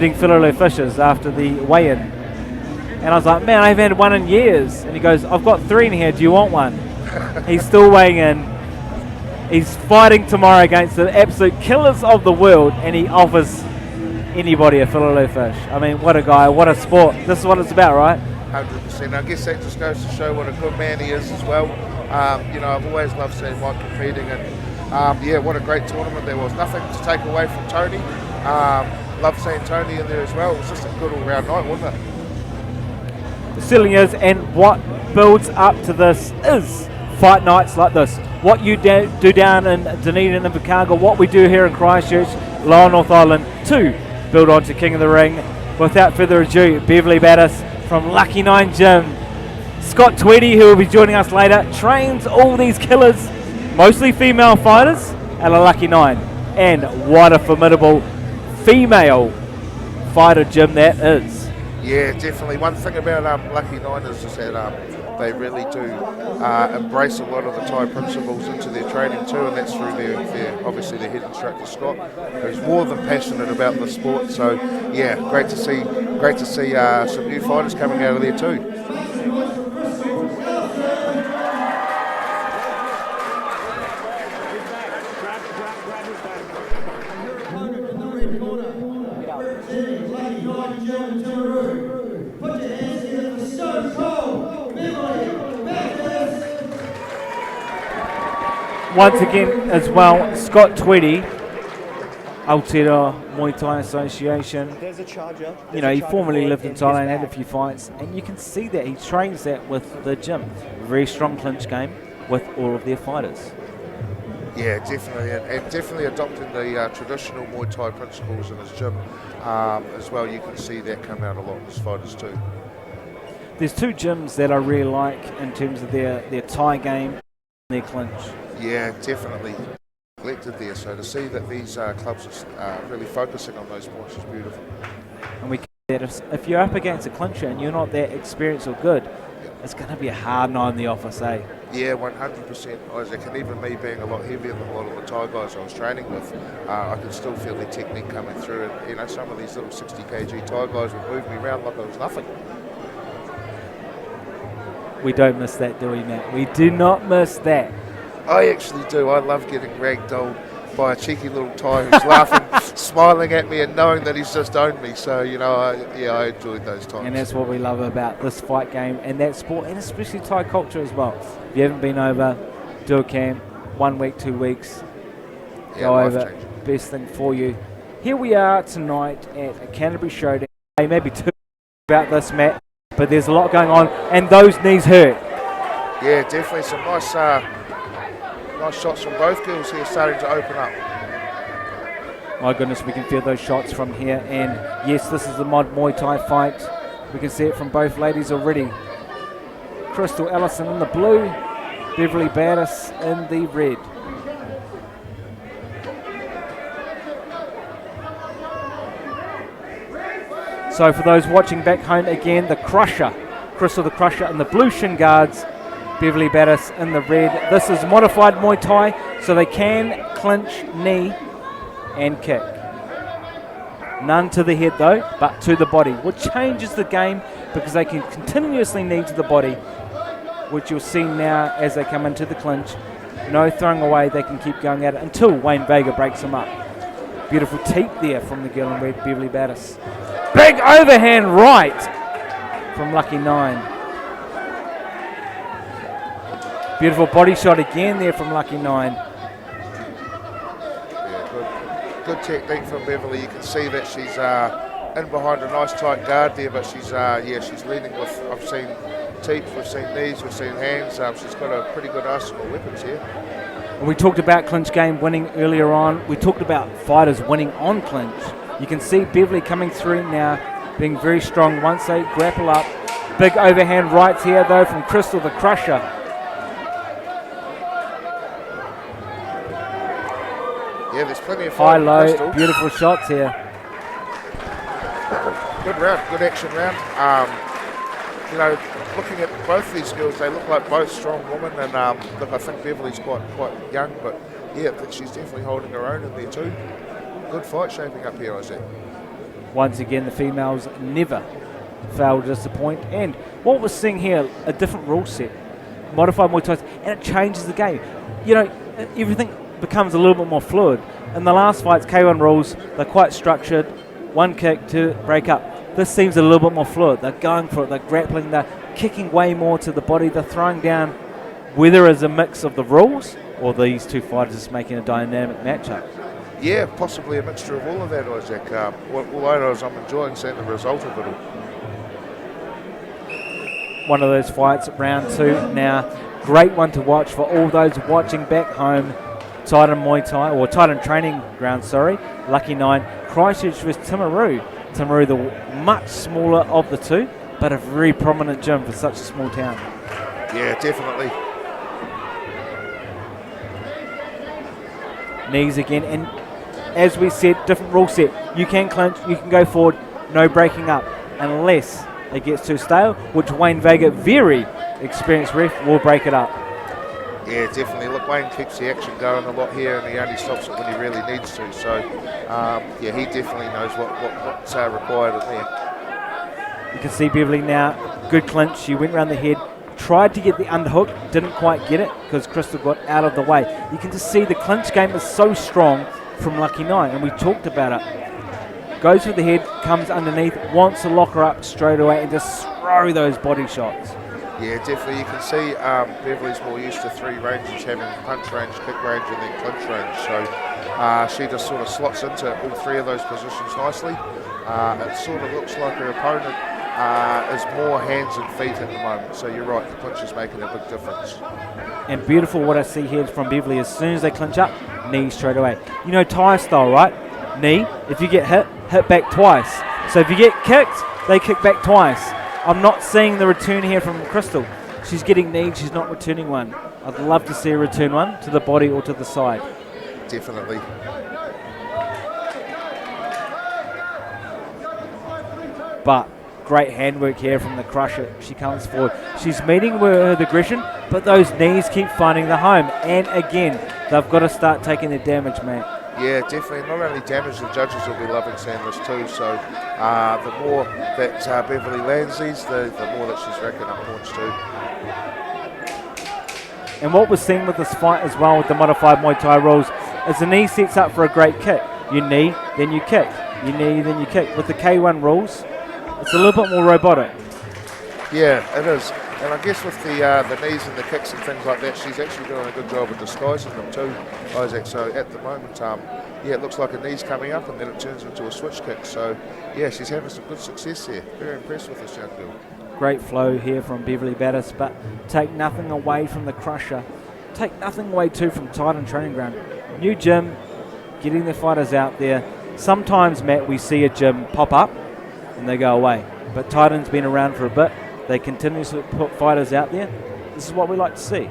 Fillet fishes after the weigh-in. And I was like, man, I haven't had one in years. And he goes, I've got 3 in here, do you want one? He's still weighing in. He's fighting tomorrow against the absolute killers of the world, and he offers anybody a fillet fish. I mean, what a guy, what a sport. This is what it's about, right? 100%. I guess that just goes to show what a good man he is as well. I've always loved seeing Mike competing, and what a great tournament there was. Nothing to take away from Tony. Loved seeing Tony in there as well. It was just a good all-round night, wasn't it? The ceiling is, and what builds up to this is fight nights like this. What you do down in Dunedin and Invercargill, what we do here in Christchurch, Lower North Island, to build on to King of the Ring. Without further ado, Beverley Battis from Lucky 9 Gym. Scott Tweedy, who will be joining us later, trains all these killers, mostly female fighters, at a Lucky 9. And what a formidable female fighter gym that is. Yeah, definitely. One thing about Lucky 9 is just that they really do embrace a lot of the Thai principles into their training too, and that's through their obviously their head instructor Scott, who's more than passionate about the sport. So yeah, great to see some new fighters coming out of there too. Once again as well, Scott Tweedy, Aotearoa Muay Thai Association. There's a charger. You know, he formerly lived in Thailand, had a few fights, and you can see that he trains that with the gym. Very strong clinch game with all of their fighters. Yeah, definitely, and definitely adopting the traditional Muay Thai principles in his gym as well. You can see that come out a lot in his fighters too. There's 2 gyms that I really like in terms of their Thai game and their clinch. Yeah, definitely neglected there. So to see that these clubs are really focusing on those points is beautiful. And we that if you're up against a clincher and you're not that experienced or good, it's going to be a hard night in the office, eh? Yeah, 100%, Isaac. And even me being a lot heavier than a lot of the Thai guys I was training with, I could still feel their technique coming through. And some of these little 60 kg Thai guys would move me around like it was nothing. We don't miss that, do we, Matt? We do not miss that. I actually do. I love getting ragdolled by a cheeky little Thai who's laughing, smiling at me and knowing that he's just owned me. So, I enjoyed those times. And that's what we love about this fight game and that sport, and especially Thai culture as well. If you haven't been over, do a camp, 1 week, 2 weeks, go over, best thing for you. Here we are tonight at a Canterbury Showdown. Maybe 2 about this, Matt, but there's a lot going on, and those knees hurt. Yeah, definitely some nice shots from both girls here starting to open up. My goodness, we can feel those shots from here. And yes, this is the mod Muay Thai fight. We can see it from both ladies already. Crystal Allison in the blue, Beverley Battis in the red. So for those watching back home again, the Crusher, Crystal the Crusher in the blue shin guards, Beverley Battis in the red. This is modified Muay Thai, so they can clinch, knee and kick. None to the head though, but to the body, which changes the game because they can continuously knee to the body, which you'll see now as they come into the clinch. No throwing away, they can keep going at it until Wayne Vega breaks them up. Beautiful teep there from the girl in red, Beverley Battis. Big overhand right from Lucky 9. Beautiful body shot again there from Lucky 9. Yeah, good technique from Beverley. You can see that she's in behind a nice tight guard there, but she's leaning with, I've seen teeth, we've seen knees, we've seen hands. She's got a pretty good arsenal of weapons here. And we talked about clinch game winning earlier on. We talked about fighters winning on clinch. You can see Beverley coming through now, being very strong once they grapple up. Big overhand rights here though from Crystal the Crusher. Yeah, there's plenty of high, fight. low, Crystal. beautiful shots here. Good round, good action round. Looking at both these girls, they look like both strong women, and look, I think Beverley's quite young, but yeah, she's definitely holding her own in there too. Good fight shaping up here, Isaac. Once again, the females never fail to disappoint. And what we're seeing here, a different rule set, modified Muay Thai, and it changes the game. You know, everything becomes a little bit more fluid. In the last fights, K1 rules, they're quite structured, one kick to break up. This seems a little bit more fluid. They're going for it, they're grappling, they're kicking way more to the body, they're throwing down, whether it's a mix of the rules or these two fighters just making a dynamic matchup. Yeah, possibly a mixture of all of that, Isaac. I'm enjoying seeing the result of it all. One of those fights, round 2 now. Great one to watch for all those watching back home. Titan Muay Thai, or Titan Training Ground, sorry. Lucky 9, Christchurch vs Timaru. Timaru, the much smaller of the two, but a very prominent gym for such a small town. Yeah, definitely. Knees again, and as we said, different rule set. You can clinch, you can go forward, no breaking up, unless it gets too stale, which Wayne Vega, very experienced ref, will break it up. Yeah, definitely. Look, Wayne keeps the action going a lot here, and he only stops it when he really needs to. So, yeah, he definitely knows what's required in there. You can see Beverley now, good clinch. She went around the head, tried to get the underhook, didn't quite get it because Crystal got out of the way. You can just see the clinch game is so strong from Lucky 9, and we talked about it. Goes for the head, comes underneath, wants to lock her up straight away and just throw those body shots. Yeah, definitely. You can see Beverley's more used to 3 ranges, having punch range, kick range, and then clinch range. So she just sort of slots into all 3 of those positions nicely. It sort of looks like her opponent is more hands and feet at the moment. So you're right, the clinch is making a big difference. And beautiful what I see here from Beverley. As soon as they clinch up, knee straight away. You know, Thai style, right? Knee, if you get hit back twice. So if you get kicked, they kick back twice. I'm not seeing the return here from Crystal. She's getting kneed, she's not returning one. I'd love to see her return one to the body or to the side. Definitely. But great handwork here from the Crusher. She comes forward. She's meeting with aggression, but those knees keep finding the home. And again, they've got to start taking their damage, mate. Yeah, definitely. Not only damage, the judges will be loving seeing this too. So the more that Beverley lands these, the more that she's racking up points too. And what we're seeing with this fight as well with the modified Muay Thai rules is the knee sets up for a great kick. You knee, then you kick. You knee, then you kick. With the K1 rules, it's a little bit more robotic. Yeah, it is. And I guess with the knees and the kicks and things like that, she's actually doing a good job of disguising them too, Isaac. So at the moment, yeah, it looks like a knee's coming up and then it turns into a switch kick. So, yeah, she's having some good success there. Very impressed with this young girl. Great flow here from Beverley Battis, but take nothing away from the Crusher. Take nothing away too from Titan Training Ground. New gym, getting the fighters out there. Sometimes, Matt, we see a gym pop up and they go away. But Titan's been around for a bit. They continuously put fighters out there. This is what we like to see.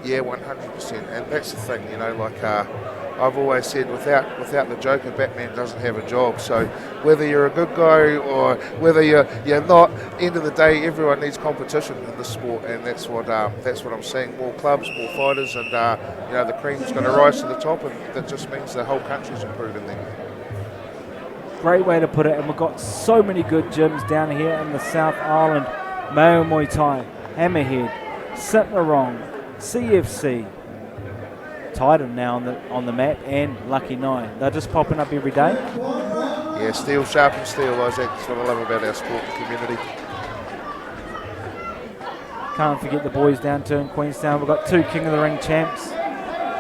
Yeah, 100%. And that's the thing, you know, like I've always said, without the Joker, Batman doesn't have a job. So whether you're a good guy or whether you're not, end of the day, everyone needs competition in the sport, and that's what I'm seeing. More clubs, more fighters, and you know, the cream's going to rise to the top, and that just means the whole country's improving there. Great way to put it, and we've got so many good gyms down here in the South Island. Mayo Muay Thai, Hammerhead, Sitmarong, CFC, Titan now on the map, and Lucky 9. They're just popping up every day. Yeah, steel sharpens steel, Isaac. That's what I love about our sport and community. Can't forget the boys down too in Queenstown. We've got 2 King of the Ring champs,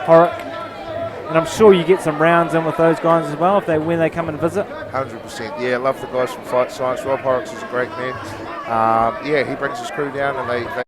Horrock. And I'm sure you get some rounds in with those guys as well when they come and visit. 100%. Yeah, love the guys from Fight Science. Rob Horrocks is a great man. Yeah, he brings his crew down and they